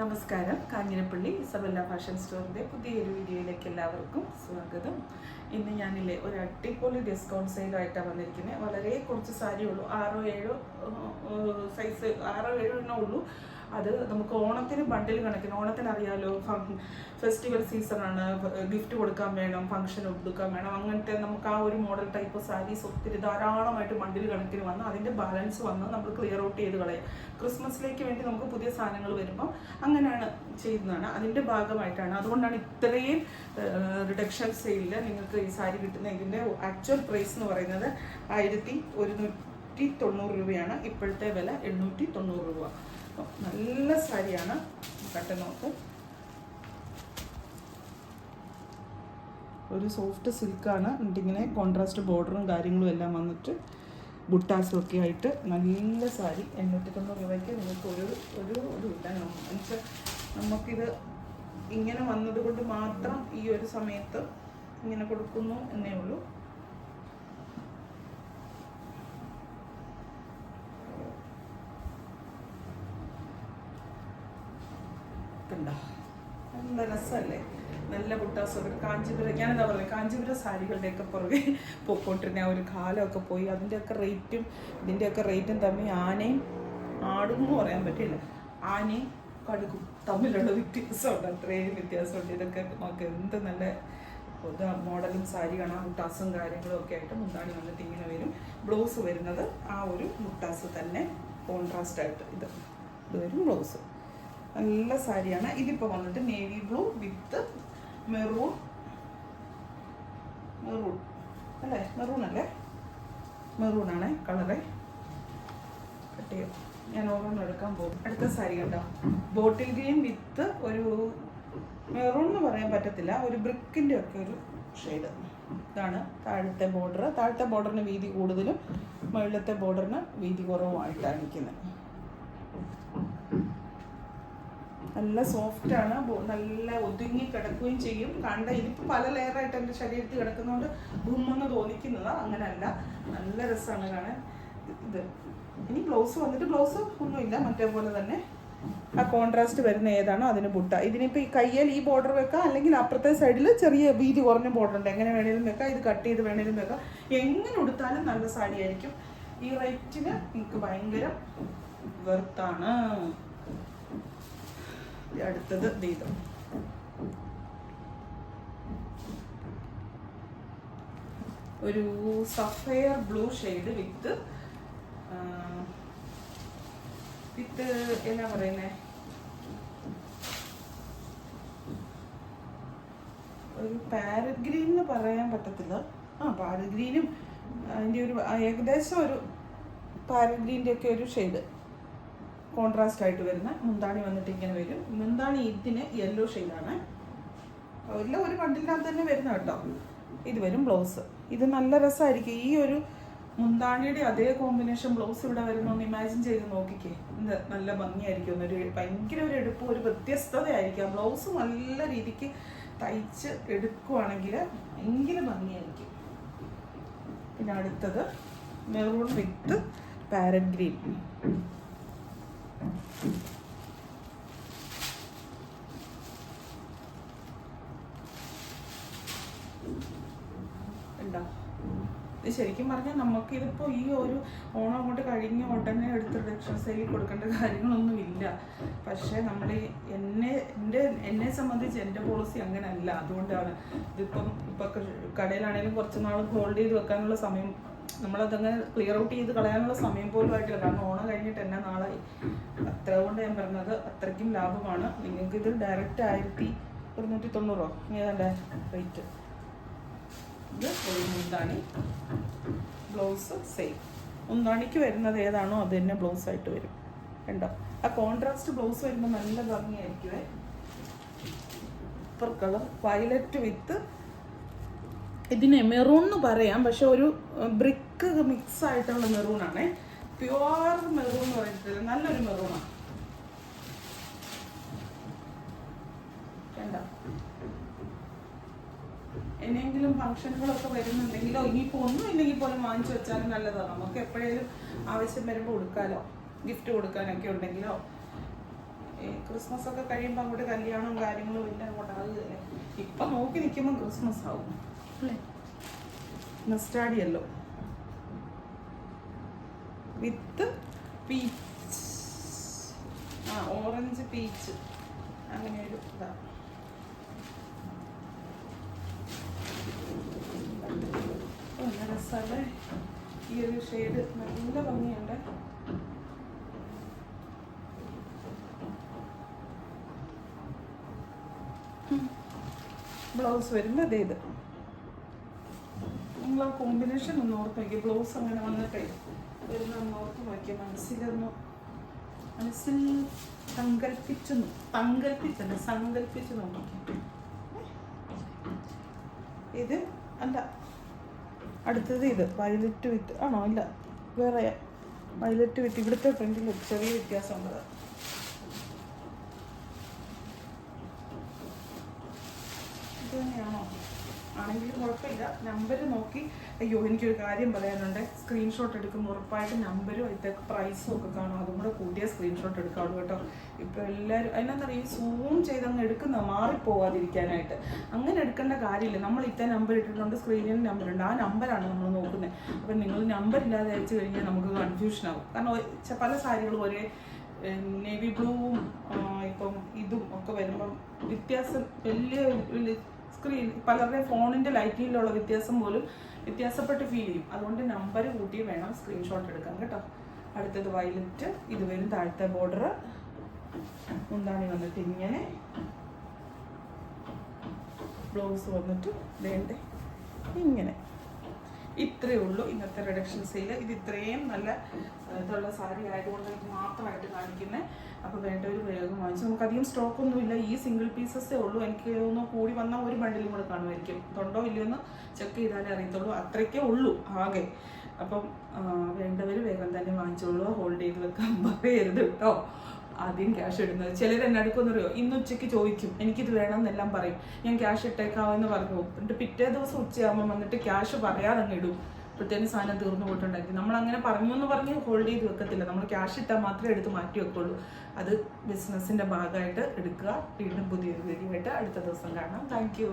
നമസ്കാരം. Kanjirappally Isabella fashion സ്റ്റോറിൻ്റെ പുതിയൊരു വീഡിയോയിലേക്ക് എല്ലാവർക്കും സ്വാഗതം. ഇന്ന് ഞാനില്ലേ ഒരു അടിപൊളി ഡിസ്കൗണ്ട് സെയിലായിട്ടാണ് വന്നിരിക്കുന്നത്. വളരെ കുറച്ച് സാരിയുള്ളൂ, 6-7 സൈസ്, 6-7 എണ്ണേ ഉള്ളൂ. അത് നമുക്ക് ഓണത്തിന് ബണ്ടിൽ കണക്കിന്, ഓണത്തിന് അറിയാമല്ലോ, ഫെസ്റ്റിവൽ സീസണാണ്, ഗിഫ്റ്റ് കൊടുക്കാൻ വേണം, ഫംഗ്ഷൻ കൊടുക്കാൻ വേണം, അങ്ങനത്തെ നമുക്ക് ആ ഒരു മോഡൽ ടൈപ്പ് സാരീസ് ഒത്തിരി ധാരാളമായിട്ട് ബണ്ടിൽ കണക്കിന് വന്ന് അതിൻ്റെ ബാലൻസ് വന്ന് നമ്മൾ ക്ലിയർ ഔട്ട് ചെയ്ത് കളയും. ക്രിസ്മസിലേക്ക് വേണ്ടി നമുക്ക് പുതിയ സാധനങ്ങൾ വരുമ്പം അങ്ങനെയാണ് ചെയ്യുന്നതാണ്, അതിൻ്റെ ഭാഗമായിട്ടാണ്. അതുകൊണ്ടാണ് ഇത്രയും റിഡക്ഷൻ സെയിലിൽ നിങ്ങൾക്ക് ഈ സാരി കിട്ടുന്നത്. ഇതിൻ്റെ ആക്ച്വൽ പ്രൈസ് എന്ന് പറയുന്നത് 1190 രൂപയാണ്. ഇപ്പോഴത്തെ വില 890 രൂപ. നല്ല സാരിയാണ്. കട്ട് നോക്ക്, ഒരു സോഫ്റ്റ് സിൽക്കാണ്. എന്നിട്ടിങ്ങനെ കോൺട്രാസ്റ്റ് ബോർഡറും കാര്യങ്ങളും എല്ലാം വന്നിട്ട് ബുട്ടാസും ഒക്കെ ആയിട്ട് നല്ല സാരി. 890 രൂപയ്ക്ക് നിങ്ങൾക്ക് ഒരു ഇല്ല. എന്നുവെച്ചാൽ നമുക്കിത് ഇങ്ങനെ വന്നതുകൊണ്ട് മാത്രം ഈ ഒരു സമയത്ത് ഇങ്ങനെ കൊടുക്കുന്നു എന്നേ ഉള്ളൂ. നല്ല രസമല്ലേ, നല്ല ബുട്ടാസൊക്കെ. കാഞ്ചീപുരം, ഞാനെന്താ പറയുക, കാഞ്ചീപുരം സാരികളുടെയൊക്കെ പുറകെ പൊക്കോട്ടിരുന്ന ആ ഒരു കാലമൊക്കെ പോയി. അതിൻ്റെയൊക്കെ റേറ്റും ഇതിൻ്റെയൊക്കെ റേറ്റും തമ്മിൽ ആനയും ആടും എന്ന് പറയാൻ പറ്റില്ല, ആനയും കടുക്കും തമ്മിലുള്ള വ്യത്യാസമുണ്ട്. അത്രയും വ്യത്യാസമുണ്ട്. ഇതൊക്കെ നമുക്ക് എന്ത് നല്ല മോഡലും സാരി കാണാം. മുട്ടാസും കാര്യങ്ങളും ഒക്കെ ആയിട്ട് മുന്താണി വന്നിട്ട് ഇങ്ങനെ വരും. ബ്ലൗസ് വരുന്നത് ആ ഒരു മുട്ടാസ് തന്നെ കോൺട്രാസ്റ്റായിട്ട് ഇത് വരും ബ്ലൗസ്. നല്ല സാരിയാണ്. ഇതിപ്പോൾ വന്നിട്ട് നേവി ബ്ലൂ വിത്ത് മെറൂൺ അല്ലേ, മെറൂണല്ലേ, മെറൂണാണ് കളറ്. കട്ട് ചെയ്യും. ഞാൻ ഓരോന്നും എടുക്കാൻ പോകും. അടുത്ത സാരി കണ്ടോ, ബോട്ടിൽ ഗ്രീൻ വിത്ത് ഒരു മെറൂൺ എന്ന് പറയാൻ പറ്റത്തില്ല, ഒരു ബ്രിക്കിൻ്റെ ഒക്കെ ഒരു ഷെയ്ഡ്. ഇതാണ് താഴത്തെ ബോർഡർ. താഴത്തെ ബോർഡറിന് വീതി കൂടുതലും മുകളിലത്തെ ബോർഡറിന് വീതി കുറവുമായിട്ടാണ് നിൽക്കുന്നത്. നല്ല സോഫ്റ്റാണ്, നല്ല ഒതുങ്ങി കിടക്കുകയും ചെയ്യും. കണ്ട ഇതിപ്പോൾ പല ലെയറായിട്ട് എൻ്റെ ശരീരത്തിൽ കിടക്കുന്നതുകൊണ്ട് ഭൂമെന്ന് തോന്നിക്കുന്നതാണ്, അങ്ങനെയല്ല. നല്ല രസമാണ് കാണാൻ ഇത്. ഇനി ബ്ലൗസ് വന്നിട്ട് ബ്ലൗസ് ഒന്നുമില്ല, മറ്റേ പോലെ തന്നെ ആ കോൺട്രാസ്റ്റ് വരുന്ന ഏതാണോ അതിന് ബുട്ട. ഇതിനിപ്പോൾ ഈ കയ്യിൽ ഈ ബോർഡർ വെക്കാം, അല്ലെങ്കിൽ അപ്പുറത്തെ സൈഡിൽ ചെറിയ വീതി കുറഞ്ഞ ബോർഡർ ഉണ്ട്, എങ്ങനെ വേണേലും വെക്കാം. ഇത് കട്ട് ചെയ്ത് വേണേലും വെക്കാം. എങ്ങനെ ഉടുത്താലും നല്ല സാരി ആയിരിക്കും. ഈ റേറ്റിന് എനിക്ക് ഭയങ്കര വെർത്താണ്. അടുത്തത് ദീപം, ഒരു സഫയർ ബ്ലൂ ഷെയ്ഡ് വിത്ത് എന്നാ പറയുന്നേ, ഒരു പാരറ്റ് ഗ്രീൻ എന്ന് പറയാൻ പറ്റത്തില്ല. പാരറ്റ് ഗ്രീനും അതിൻ്റെ ഒരു ഏകദേശം ഒരു പാരറ്റ് ഗ്രീൻ്റെ ഒക്കെ ഒരു ഷെയ്ഡ് കോൺട്രാസ്റ്റ് ആയിട്ട് വരുന്ന. മുന്താണി വന്നിട്ട് ഇങ്ങനെ വരും. മുന്താണി ഇതിന് യെല്ലോ ഷെയ്ഡാണ്. എല്ലാം ഒരു ബണ്ടിലിനകത്ത് തന്നെ വരുന്ന കേട്ടോ. ഇത് വരും ബ്ലൗസ്. ഇത് നല്ല രസമായിരിക്കും. ഈ ഒരു മുന്താണിയുടെ അതേ കോമ്പിനേഷൻ ബ്ലൗസ് ഇവിടെ വരുന്നൊന്ന് ഇമാജിൻ ചെയ്ത് നോക്കിക്കേ. ഇത് നല്ല ഭംഗിയായിരിക്കും. ഭയങ്കര ഒരു എടുപ്പ്, ഒരു വ്യത്യസ്തതയായിരിക്കും. ബ്ലൗസ് നല്ല രീതിക്ക് തയ്ച്ച് എടുക്കുവാണെങ്കിൽ ഭയങ്കര ഭംഗിയായിരിക്കും. പിന്നെ അടുത്തത് മെറൂൺ വിത്ത് പാരറ്റ് ഗ്രീൻ. ഉണ്ടോ? ഇത് ശരിക്കും പറഞ്ഞാൽ നമുക്കിതിപ്പോൾ ഈ ഒരു ഓണം അങ്ങോട്ട് കഴിഞ്ഞ ഉടനെ എടുത്ത് റിഡക്ഷൻ സെയിലിൽ കൊടുക്കേണ്ട കാര്യങ്ങളൊന്നും ഇല്ല. പക്ഷേ നമ്മൾ എന്നെ സംബന്ധിച്ച് എൻ്റെ പോളിസി അങ്ങനെയല്ല. അതുകൊണ്ടാണ് ഇതിപ്പം കടയിലാണെങ്കിലും കുറച്ച് നാൾ ഹോൾഡ് ചെയ്ത് വെക്കാനുള്ള സമയം, നമ്മളതങ്ങനെ ക്ലിയർ ഔട്ട് ചെയ്ത് കളയാനുള്ള സമയം പോലും ആയിട്ടില്ല. കാരണം ഓണം കഴിഞ്ഞിട്ട് എന്നാ നാളായി. അത്ര കൊണ്ട് ഞാൻ പറഞ്ഞത് അത്രയ്ക്കും ലാഭമാണ്. നിങ്ങൾക്കിത് ഡയറക്റ്റ് 1190 ഏതാണ്ട് റേറ്റ്. ഇത് ഒരു മുന്താണി, ബ്ലൗസ് സെയിം. മുന്താണിക്ക് വരുന്നത് ഏതാണോ അത് തന്നെ ബ്ലൗസ് ആയിട്ട് വരും. കണ്ടോ, ആ കോൺട്രാസ്റ്റ് ബ്ലൗസ് വരുമ്പോൾ നല്ല ഭംഗിയായിരിക്കുമേ. സൂപ്പർ കളർ വയലറ്റ് വിത്ത്, ഇതിന് മെറൂൺ എന്ന് പറയാം, പക്ഷെ ഒരു ബ്രിക്ക് മിക്സ് ആയിട്ടുള്ള മെറൂണാണേ. പ്യുവർ മെറൂൺ എന്ന് പറയുന്നത് നല്ലൊരു മെറൂണാണ്. കണ്ടോ, എന്നെങ്കിലും ഫംഗ്ഷനുകളൊക്കെ വരുന്നുണ്ടെങ്കിലോ ഇനിയിപ്പോൾ ഒന്നും ഇല്ലെങ്കിൽ പോലും വാങ്ങിച്ചു വെച്ചാലും നല്ലതാണ്. നമുക്ക് എപ്പോഴേലും ആവശ്യം വരുമ്പോൾ കൊടുക്കാമല്ലോ. ഗിഫ്റ്റ് കൊടുക്കാനൊക്കെ ഉണ്ടെങ്കിലോ ക്രിസ്മസ് ഒക്കെ കഴിയുമ്പോൾ അങ്ങോട്ട് കല്യാണവും കാര്യങ്ങളും എല്ലാം അങ്ങോട്ടാകുകയല്ലേ. ഇപ്പം നോക്കി നിൽക്കുമ്പോൾ ക്രിസ്മസ് ആവും അല്ലേ. നസ്റ്റാഡിയല്ലോ വിത്ത് പീച്ച്, ഓറഞ്ച് പീച്ച്, അങ്ങനെ ഒരു ഇതാണ്. നല്ല രസമല്ലേ ഈ ഒരു ഷെയ്ഡ്, നല്ല ഭംഗിയുണ്ട്. ബ്ലൗസ് വരുമ്പോൾ അതേ ഇത്. നിങ്ങൾ ആ കോമ്പിനേഷൻ ഒന്ന് ഓർത്ത് നോക്കി. ബ്ലൗസ് അങ്ങനെ വന്നിട്ടേ വരുന്ന ഒന്ന് ഓർത്ത് നോക്കിയാൽ മനസ്സിൽ സങ്കല്പിച്ച് നോക്കി. ഇത് അല്ല, അടുത്തത് ഇത് വയലറ്റ് വിത്ത് ആണോ? ഇല്ല, വേറെ വയലറ്റ് വിത്ത്. ഇവിടുത്തെ ഫ്രണ്ടിൽ ചെറിയ വ്യത്യാസമുള്ളത്. ഇത് തന്നെയാണോ? ആണെങ്കിലും കുഴപ്പമില്ല. നമ്പർ നോക്കി. അയ്യോ, എനിക്കൊരു കാര്യം പറയാനുണ്ട്. സ്ക്രീൻഷോട്ട് എടുക്കുമ്പോൾ ഉറപ്പായിട്ട് നമ്പരും അതിൻ്റെ പ്രൈസും ഒക്കെ കാണും. അതും കൂടെ കൂട്ടിയ സ്ക്രീൻഷോട്ട് എടുക്കാവുള്ളൂ കേട്ടോ. ഇപ്പോൾ എല്ലാവരും അതിനകത്തറിയാം സൂം ചെയ്തങ്ങ് എടുക്കുന്ന മാറിപ്പോവാതിരിക്കാനായിട്ട്. അങ്ങനെ എടുക്കേണ്ട കാര്യമില്ല. നമ്മൾ ഇത്ര നമ്പർ ഇട്ടിട്ടുണ്ട്, സ്ക്രീനിൽ നമ്പറുണ്ട്, ആ നമ്പറാണ് നമ്മൾ നോക്കുന്നത്. അപ്പം നിങ്ങൾ നമ്പർ ഇല്ലാതെ അയച്ചു കഴിഞ്ഞാൽ നമുക്ക് കൺഫ്യൂഷൻ ആവും. കാരണം പല സാരികളും ഒരേ നേവി ബ്ലൂവും ഇപ്പം ഇതും ഒക്കെ വരുമ്പം വ്യത്യാസം വലിയ സ്ക്രീൻ പലരുടെ ഫോണിൻ്റെ ലൈറ്റിലുള്ള വ്യത്യാസം പോലും വ്യത്യാസപ്പെട്ട് ഫീൽ ചെയ്യും. അതുകൊണ്ട് നമ്പർ കൂട്ടി വേണം സ്ക്രീൻഷോട്ട് എടുക്കാൻ കേട്ടോ. അടുത്തത് വയലറ്റ്. ഇത് വരും താഴത്തെ ബോർഡർ. മുന്താണി വന്നിട്ട് ഇങ്ങനെ, ബ്ലൗസ് വന്നിട്ട് വേണ്ടേ ഇങ്ങനെ. ഇത്രയേ ഉള്ളൂ ഇന്നത്തെ റിഡക്ഷൻ സെയിൽ. ഇത് ഇത്രയും നല്ല ഇതുള്ള സാരി ആയതുകൊണ്ട് മാത്രമായിട്ട് കാണിക്കുന്നത്. അപ്പോൾ വേണ്ടവർ വേഗം വാങ്ങിച്ചു. നമുക്കധികം സ്റ്റോക്കൊന്നുമില്ല. ഈ സിംഗിൾ പീസസേ ഉള്ളൂ. എനിക്ക് ഒന്ന് കൂടി വന്നാൽ ഒരു ബണ്ടിലും കൂടെ കാണുമായിരിക്കും. തൊണ്ടോ ഇല്ലയെന്ന് ചെക്ക് ചെയ്താലേ അറിയത്തുള്ളൂ. അത്രയ്ക്കേ ഉള്ളൂ ആകെ. അപ്പം വേണ്ടവർ വേഗം തന്നെ വാങ്ങിച്ചോളൂ. ഹോൾഡ് ചെയ്ത് വെക്കാൻ പറയരുത് കേട്ടോ. ആദ്യം ക്യാഷ് ഇടുന്നത് ചിലർ എന്നെ അടുക്കുന്നറിയോ, ഇന്ന് ഉച്ചയ്ക്ക് ചോദിക്കും എനിക്കിത് വേണമെന്നെല്ലാം പറയും. ഞാൻ ക്യാഷ് ഇട്ടേക്കാവെന്ന് പറഞ്ഞു. എന്നിട്ട് പിറ്റേ ദിവസം ഉച്ചയാകുമ്പോൾ വന്നിട്ട് ക്യാഷ് പറയാതെ അങ്ങ് ഇടും. പ്രത്യേകം സാധനം തീർന്നു പോയിട്ടുണ്ടാക്കി. നമ്മൾ അങ്ങനെ പറഞ്ഞു എന്ന് പറഞ്ഞ് ഹോൾഡ് ചെയ്ത് വെക്കത്തില്ല. നമ്മൾ ക്യാഷ് ഇട്ടാൽ മാത്രമേ എടുത്ത് മാറ്റി വെക്കുള്ളൂ. അത് ബിസിനസ്സിൻ്റെ ഭാഗമായിട്ട് എടുക്കുക. വീണ്ടും പുതിയൊരു വീഡിയോ ആയിട്ട് അടുത്ത ദിവസം കാണാം. Thank you.